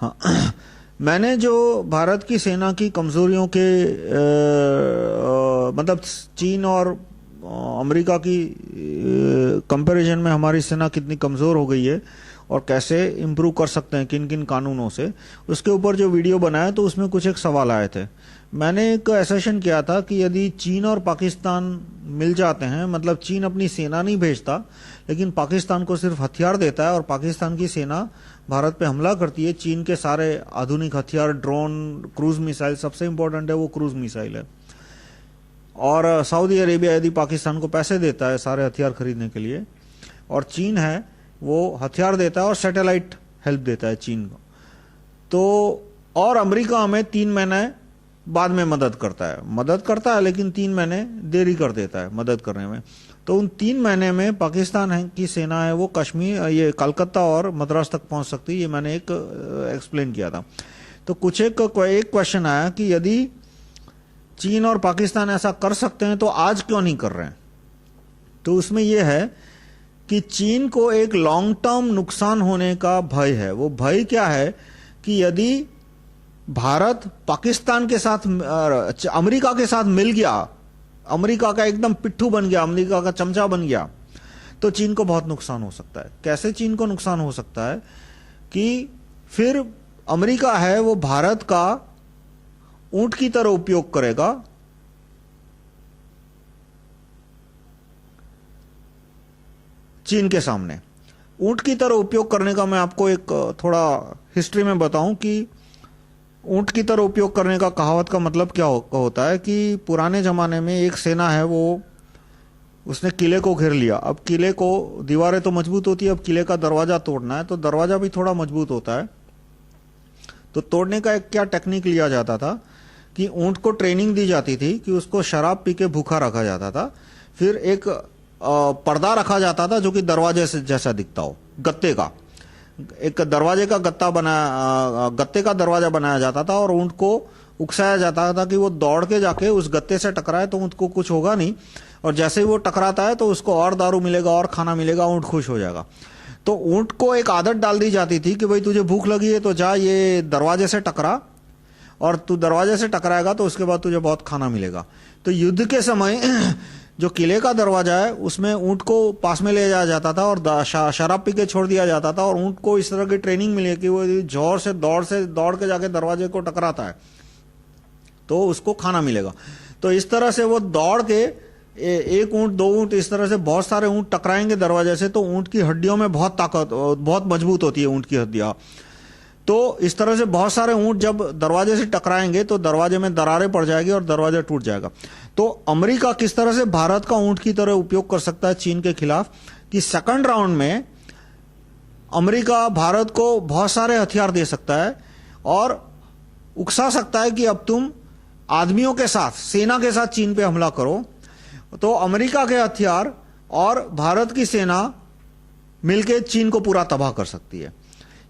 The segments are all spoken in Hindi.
हाँ मैंने जो भारत की सेना की कमजोरियों के मतलब चीन और अमेरिका की कंपैरिजन में हमारी सेना कितनी कमजोर हो गई है और कैसे इम्प्रूव कर सकते हैं किन किन कानूनों से, उसके ऊपर जो वीडियो बनाया तो उसमें कुछ एक सवाल आए थे। मैंने एक एसेशन किया था कि यदि चीन और पाकिस्तान मिल जाते हैं, मतलब चीन अपनी सेना नहीं भेजता लेकिन पाकिस्तान को सिर्फ हथियार देता है और पाकिस्तान की सेना भारत पे हमला करती है, चीन के सारे आधुनिक हथियार, ड्रोन, क्रूज मिसाइल, सबसे इंपॉर्टेंट है वो क्रूज मिसाइल है, और सऊदी अरेबिया यदि पाकिस्तान को पैसे देता है सारे हथियार खरीदने के लिए, और चीन है वो हथियार देता है और सैटेलाइट हेल्प देता है चीन को, तो और अमेरिका हमें 3 महीने बाद में मदद करता है लेकिन 3 महीने देरी कर देता है मदद करने में। तो उन 3 महीने में पाकिस्तान की सेना है वो कश्मीर, ये कलकत्ता और मद्रास तक पहुंच सकती है, ये मैंने एक एक्सप्लेन किया था। तो कुछ एक क्वेश्चन आया कि यदि चीन और पाकिस्तान ऐसा कर सकते हैं तो आज क्यों नहीं कर रहे हैं। तो उसमें यह है कि चीन को एक लॉन्ग टर्म नुकसान होने का भय है। वो भय क्या है कि यदि भारत पाकिस्तान के साथ, अमेरिका के साथ मिल गया, अमेरिका का एकदम पिट्ठू बन गया, अमेरिका का चमचा बन गया, तो चीन को बहुत नुकसान हो सकता है। कैसे चीन को नुकसान हो सकता है कि फिर अमेरिका है वो भारत का ऊंट की तरह उपयोग करेगा, चीन के सामने। ऊंट की तरह उपयोग करने का मैं आपको एक थोड़ा हिस्ट्री में बताऊं कि ऊंट की तरह उपयोग करने का कहावत का मतलब क्या होता है कि पुराने जमाने में एक सेना है वो उसने किले को घेर लिया। अब किले को, दीवारें तो मजबूत होती है, अब किले का दरवाजा तोड़ना है तो दरवाजा भी थोड़ा मजबूत होता है। तो तोड़ने का एक क्या टेक्निक लिया जाता था कि ऊंट को ट्रेनिंग दी जाती थी कि उसको शराब पी के भूखा रखा जाता था, फिर एक पर्दा रखा जाता था जो कि दरवाजे से जैसा दिखता हो, गत्ते का, एक दरवाजे का गत्ते का दरवाजा बनाया जाता था और ऊंट को उकसाया जाता था कि वो दौड़ के जाके उस गत्ते से टकराए तो ऊंट को कुछ होगा नहीं, और जैसे ही वो टकराता है तो उसको और दारू मिलेगा और खाना मिलेगा, ऊंट खुश हो जाएगा। तो ऊंट को एक आदत डाल दी जाती थी कि भाई तुझे भूख लगी है तो जा ये दरवाजे से टकरा, और तू दरवाजे से टकराएगा तो उसके बाद तुझे बहुत खाना मिलेगा। तो युद्ध के समय जो किले का दरवाजा है उसमें ऊंट को पास में ले जाया जाता था और शराब पी के छोड़ दिया जाता था, और ऊंट को इस तरह की ट्रेनिंग मिली कि वो जोर से दौड़ के जाके दरवाजे को टकराता है तो उसको खाना मिलेगा। तो इस तरह से वो दौड़ के एक ऊंट, 2 ऊंट, इस तरह से बहुत सारे ऊंट टकराएंगे दरवाजे से, तो ऊंट की हड्डियों में बहुत ताकत, बहुत मजबूत होती है ऊंट की हड्डियां। तो इस तरह से बहुत सारे ऊंट जब दरवाजे से टकराएंगे तो दरवाजे में दरारें पड़ जाएगी और दरवाजा टूट जाएगा। तो अमेरिका किस तरह से भारत का ऊंट की तरह उपयोग कर सकता है चीन के खिलाफ कि सेकंड राउंड में अमेरिका भारत को बहुत सारे हथियार दे सकता है और उकसा सकता है कि अब तुम आदमियों के साथ, सेना के साथ चीन पे हमला करो। तो अमेरिका के हथियार और भारत की सेना मिलकर चीन को पूरा तबाह कर सकती है।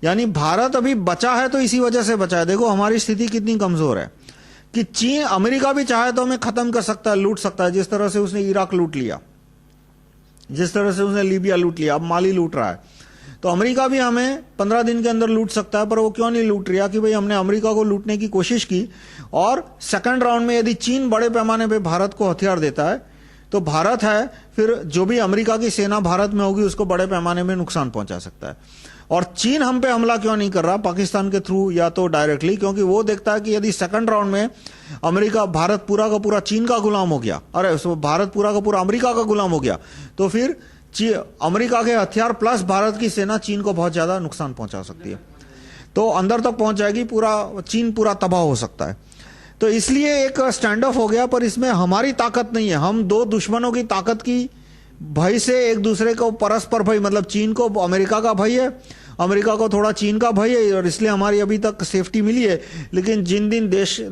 यानी भारत अभी बचा है तो इसी वजह से बचा है। देखो हमारी स्थिति कितनी कमजोर है कि चीन, अमेरिका भी चाहे तो हमें खत्म कर सकता है, लूट सकता है, जिस तरह से उसने इराक लूट लिया, जिस तरह से उसने लीबिया लूट लिया, अब माली लूट रहा है। तो अमेरिका भी हमें 15 दिन के अंदर लूट सकता है, पर वो क्यों नहीं लूट रहा कि भाई हमने अमेरिका को लूटने की कोशिश की, और सेकंड राउंड में यदि चीन बड़े पैमाने पर भारत को हथियार देता है तो भारत है फिर जो भी अमेरिका की सेना भारत में होगी उसको बड़े पैमाने में नुकसान पहुंचा सकता है। और चीन हम पे हमला क्यों नहीं कर रहा पाकिस्तान के थ्रू या तो डायरेक्टली, क्योंकि वो देखता है कि यदि सेकंड राउंड में अमेरिका, भारत पूरा का पूरा चीन का गुलाम हो गया, अरे भारत पूरा का पूरा अमेरिका का गुलाम हो गया, तो फिर अमेरिका के हथियार प्लस भारत की सेना चीन को बहुत ज्यादा नुकसान पहुंचा सकती है, तो अंदर तक पहुंच जाएगी, पूरा चीन पूरा तबाह हो सकता है। तो इसलिए एक स्टैंड ऑफ हो गया, पर इसमें हमारी ताकत नहीं है। हम दो दुश्मनों की ताकत की भय से एक दूसरे को परस्पर भय, मतलब चीन को अमेरिका का भय है, अमेरिका को थोड़ा चीन का भय है, और इसलिए हमारी अभी तक सेफ्टी मिली है। लेकिन जिन दिन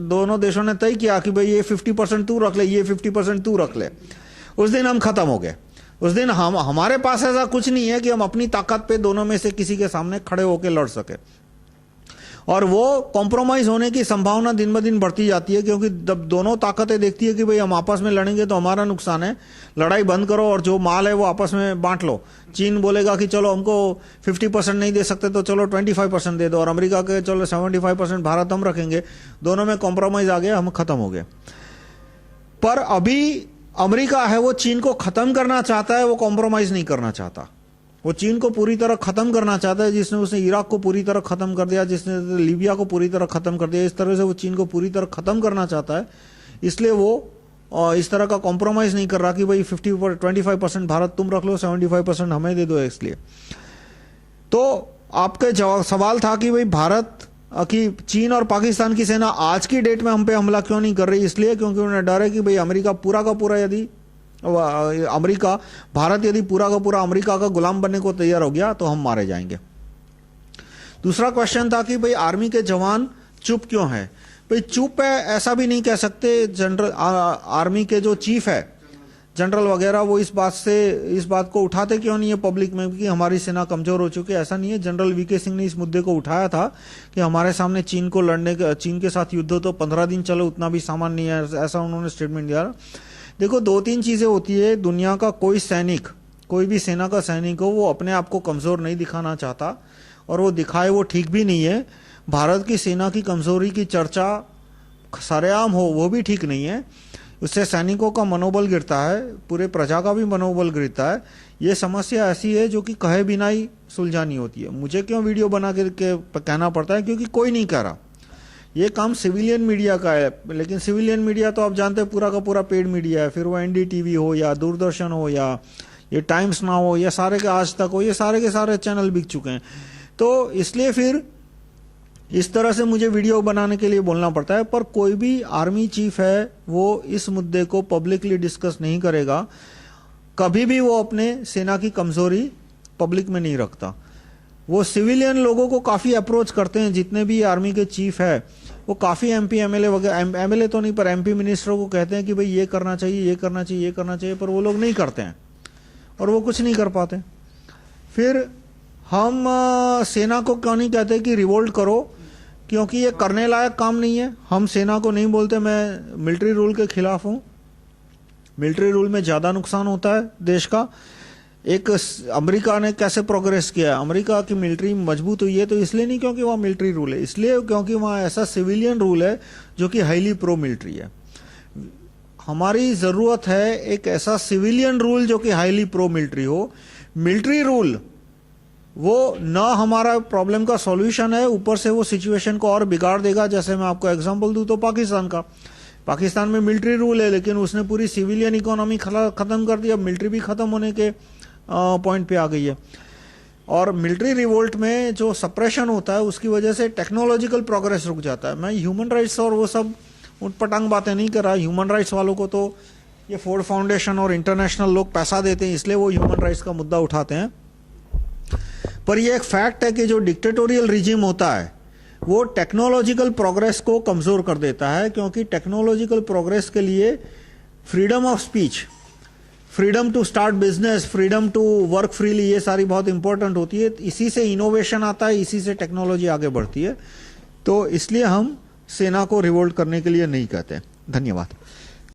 दोनों देशों ने तय किया कि भाई ये 50% तू रख ले, ये 50% तू रख ले, उस दिन हम खत्म हो गए। उस दिन हमारे पास ऐसा कुछ नहीं है कि हम अपनी ताकत पे दोनों में से किसी के सामने खड़े होकर लड़ सके। और वो कॉम्प्रोमाइज होने की संभावना दिन ब दिन बढ़ती जाती है, क्योंकि जब दोनों ताकतें देखती है कि भाई हम आपस में लड़ेंगे तो हमारा नुकसान है, लड़ाई बंद करो और जो माल है वो आपस में बांट लो। चीन बोलेगा कि चलो हमको 50% नहीं दे सकते तो चलो 25% दे दो, और अमेरिका के चलो 75% भारत हम रखेंगे, दोनों में कॉम्प्रोमाइज आ गया, हम खत्म हो गए। पर अभी अमेरिका है वो चीन को खत्म करना चाहता है, वो कॉम्प्रोमाइज नहीं करना चाहता। वो चीन को पूरी तरह खत्म करना चाहता है, जिसने उसने इराक को पूरी तरह खत्म कर दिया, जिसने लीबिया को पूरी तरह खत्म कर दिया। इस तरह से वो चीन को पूरी तरह खत्म करना चाहता है, इसलिए वो इस तरह का कॉम्प्रोमाइज नहीं कर रहा कि भाई 25% भारत तुम रख लो, 75% हमें दे दो। इसलिए तो आपके सवाल था कि भाई भारत कि चीन और पाकिस्तान की सेना आज की डेट में हम पे हमला क्यों नहीं कर रही, इसलिए क्योंकि उन्हें डर है कि भाई अमेरिका पूरा का पूरा भारत यदि पूरा का पूरा अमेरिका का गुलाम बनने को तैयार हो गया तो हम मारे जाएंगे। दूसरा क्वेश्चन था कि भाई आर्मी के जवान चुप क्यों है। भाई चुप है ऐसा भी नहीं कह सकते। जनरल आर्मी के जो चीफ है, जनरल वगैरह, वो इस बात को उठाते क्यों नहीं है पब्लिक में कि हमारी सेना कमजोर हो चुकी है। ऐसा नहीं है। जनरल वीके सिंह ने इस मुद्दे को उठाया था कि हमारे सामने चीन के साथ युद्ध हो तो 15 दिन चलो, उतना भी सामान नहीं है, ऐसा उन्होंने स्टेटमेंट दिया। देखो, 2-3 चीजें होती है। दुनिया का कोई सैनिक, कोई भी सेना का सैनिक हो, वो अपने आप को कमजोर नहीं दिखाना चाहता, और वो दिखाए वो ठीक भी नहीं है। भारत की सेना की कमजोरी की चर्चा सरेआम हो वो भी ठीक नहीं है। उससे सैनिकों का मनोबल गिरता है, पूरे प्रजा का भी मनोबल गिरता है। ये समस्या ऐसी है जो कि कहे बिना ही सुलझानी होती है। मुझे क्यों वीडियो बना के कहना पड़ता है, क्योंकि कोई नहीं कह रहा। ये काम सिविलियन मीडिया का है, लेकिन सिविलियन मीडिया तो आप जानते हैं पूरा का पूरा पेड मीडिया है। फिर वो एनडीटीवी हो या दूरदर्शन हो या ये टाइम्स नाउ हो या सारे के आज तक हो, ये सारे के सारे चैनल बिक चुके हैं। तो इसलिए फिर इस तरह से मुझे वीडियो बनाने के लिए बोलना पड़ता है। पर कोई भी आर्मी चीफ है वो इस मुद्दे को पब्लिकली डिस्कस नहीं करेगा। कभी भी वो अपने सेना की कमजोरी पब्लिक में नहीं रखता। वो सिविलियन लोगों को काफी अप्रोच करते हैं। जितने भी आर्मी के चीफ है वो काफी एमपी एमएलए वगैरह, एमएलए तो नहीं पर एमपी मिनिस्टरों को कहते हैं कि भाई ये करना चाहिए, ये करना चाहिए, ये करना चाहिए, पर वो लोग नहीं करते हैं और वो कुछ नहीं कर पाते। फिर हम सेना को क्यों नहीं कहते कि रिवोल्ट करो, क्योंकि ये करने लायक काम नहीं है। हम सेना को नहीं बोलते। मैं मिलिट्री रूल के खिलाफ हूं। मिलिट्री रूल में ज्यादा नुकसान होता है देश का। एक अमेरिका ने कैसे प्रोग्रेस किया, अमेरिका की मिलिट्री मजबूत हुई है तो इसलिए नहीं क्योंकि वहां मिलिट्री रूल है, इसलिए क्योंकि वहां ऐसा सिविलियन रूल है जो कि हाईली प्रो मिलिट्री है। हमारी जरूरत है एक ऐसा सिविलियन रूल जो कि हाईली प्रो मिलिट्री हो। मिलिट्री रूल वो ना हमारा प्रॉब्लम का सॉल्यूशन है, ऊपर से वो सिचुएशन को और बिगाड़ देगा। जैसे मैं आपको एग्जांपल दूं तो पाकिस्तान का, पाकिस्तान में मिलिट्री रूल है लेकिन उसने पूरी सिविलियन इकोनॉमी खत्म कर दिया, मिलिट्री भी खत्म होने के पॉइंट पे आ गई है। और मिलिट्री रिवोल्ट में जो सप्रेशन होता है उसकी वजह से टेक्नोलॉजिकल प्रोग्रेस रुक जाता है। मैं ह्यूमन राइट्स और वो सब उटपटांग बातें नहीं कर रहा। ह्यूमन राइट्स वालों को तो ये फोर्ड फाउंडेशन और इंटरनेशनल लोग पैसा देते हैं, इसलिए वो ह्यूमन राइट्स का मुद्दा उठाते हैं। पर ये एक फैक्ट है कि जो डिक्टेटोरियल रिजिम होता है वो टेक्नोलॉजिकल प्रोग्रेस को कमजोर कर देता है, क्योंकि टेक्नोलॉजिकल प्रोग्रेस के लिए freedom of speech, freedom to start business, freedom to work freely, ये सारी बहुत इंपॉर्टेंट होती है। इसी से इनोवेशन आता है, इसी से टेक्नोलॉजी आगे बढ़ती है। तो इसलिए हम सेना को रिवोल्ट करने के लिए नहीं कहते। धन्यवाद।